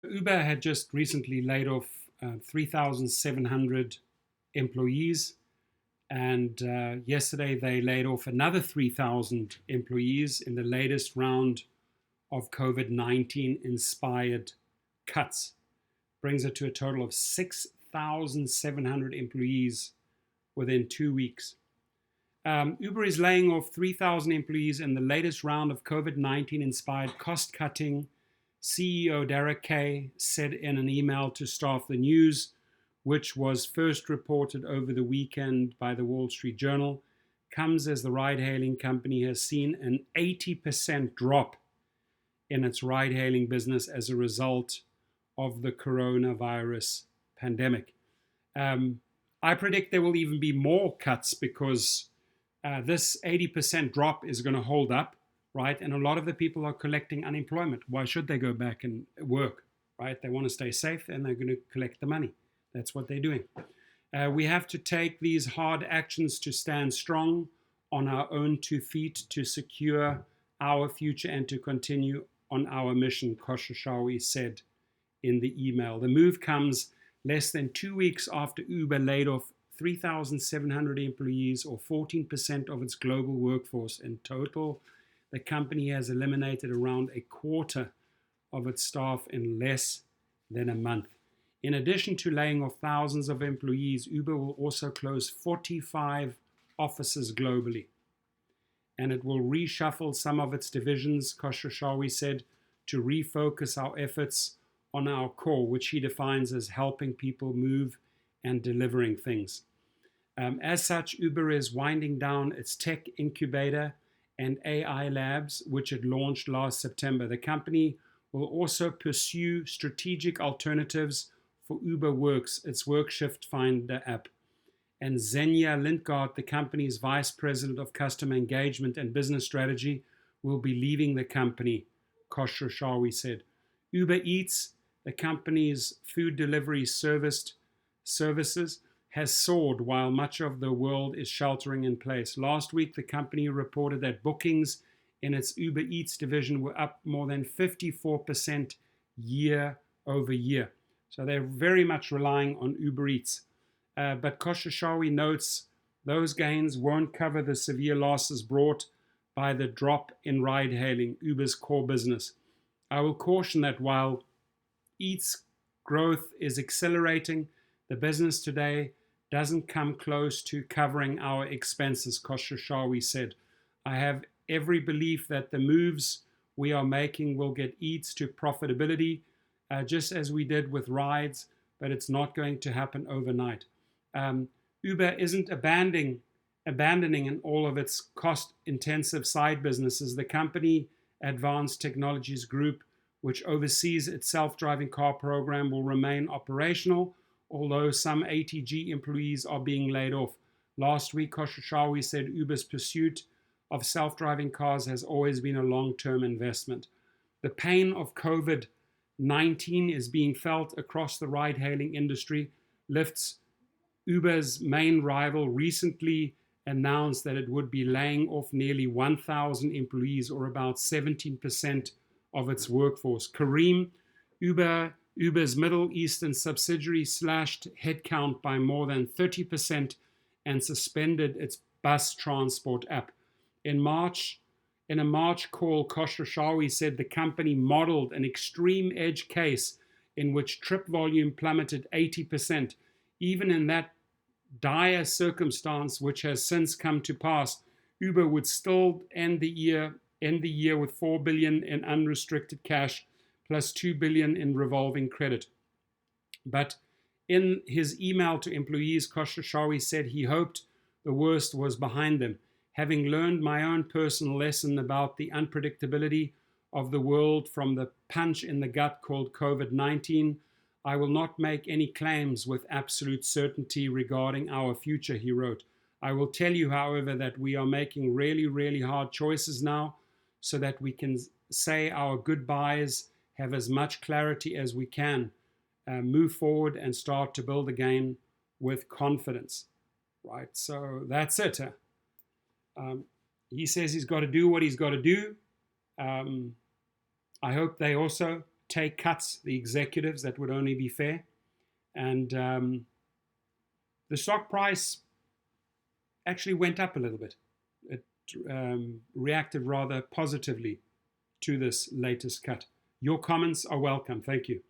Uber had just recently laid off 3,700 employees, and yesterday they laid off another 3,000 employees in the latest round of COVID-19 inspired cuts. Brings it to a total of 6,700 employees within 2 weeks. Uber is laying off 3,000 employees in the latest round of COVID-19 inspired cost cutting. CEO Derek Kay said in an email to staff. The news, which was first reported over the weekend by the Wall Street Journal, comes as the ride-hailing company has seen an 80% drop in its ride-hailing business as a result of the coronavirus pandemic. I predict there will even be more cuts because this 80% drop is going to hold up, right? And a lot of the people are collecting unemployment. Why should they go back and work, right? They want to stay safe and they're going to collect the money. That's what they're doing. We have to take these hard actions to stand strong on our own 2 feet to secure our future and to continue on our mission, Khosrowshahi said in the email. The move comes less than 2 weeks after Uber laid off 3,700 employees, or 14% of its global workforce. In total, the company has eliminated around a quarter of its staff in less than a month. In addition to laying off thousands of employees, Uber will also close 45 offices globally. And it will reshuffle some of its divisions, Khosrowshahi said, to refocus our efforts on our core, which he defines as helping people move and delivering things. As such, Uber is winding down its tech incubator and AI labs, which it launched last September. The company will also pursue strategic alternatives for Uber Works, its work shift finder app. And Xenia Lindgaard, the company's vice president of customer engagement and business strategy, will be leaving the company, Khosrowshahi said. Uber Eats, the company's food delivery services, has soared while much of the world is sheltering in place. Last week, the company reported that bookings in its Uber Eats division were up more than 54% year over year. So they're very much relying on Uber Eats. But Khosrowshahi notes those gains won't cover the severe losses brought by the drop in ride-hailing, Uber's core business. I will caution that while Eats growth is accelerating, the business today doesn't come close to covering our expenses, Khosrowshahi said. I have every belief that the moves we are making will get Eats to profitability, just as we did with rides, but it's not going to happen overnight. Uber isn't abandoning in all of its cost-intensive side businesses. The company, Advanced Technologies Group, which oversees its self-driving car program, will remain operational, although some ATG employees are being laid off. Last week, Khosrowshahi said Uber's pursuit of self-driving cars has always been a long-term investment. The pain of COVID-19 is being felt across the ride-hailing industry. Lyft's, Uber's main rival, recently announced that it would be laying off nearly 1,000 employees, or about 17% of its workforce. Careem, Uber's Middle Eastern subsidiary, slashed headcount by more than 30% and suspended its bus transport app. In a March call, Khosrowshahi said the company modeled an extreme edge case in which trip volume plummeted 80%. Even in that dire circumstance, which has since come to pass, Uber would still end the year with $4 billion in unrestricted cash plus $2 billion in revolving credit. But in his email to employees, Khosrowshahi said he hoped the worst was behind them. Having learned my own personal lesson about the unpredictability of the world from the punch in the gut called COVID-19, I will not make any claims with absolute certainty regarding our future, he wrote. I will tell you, however, that we are making really, really hard choices now so that we can say our goodbyes, have as much clarity as we can, move forward and start to build again with confidence. Right, so that's it. He says he's got to do what he's got to do. I hope they also take cuts, the executives. That would only be fair. And the stock price actually went up a little bit. It reacted rather positively to this latest cut. Your comments are welcome. Thank you.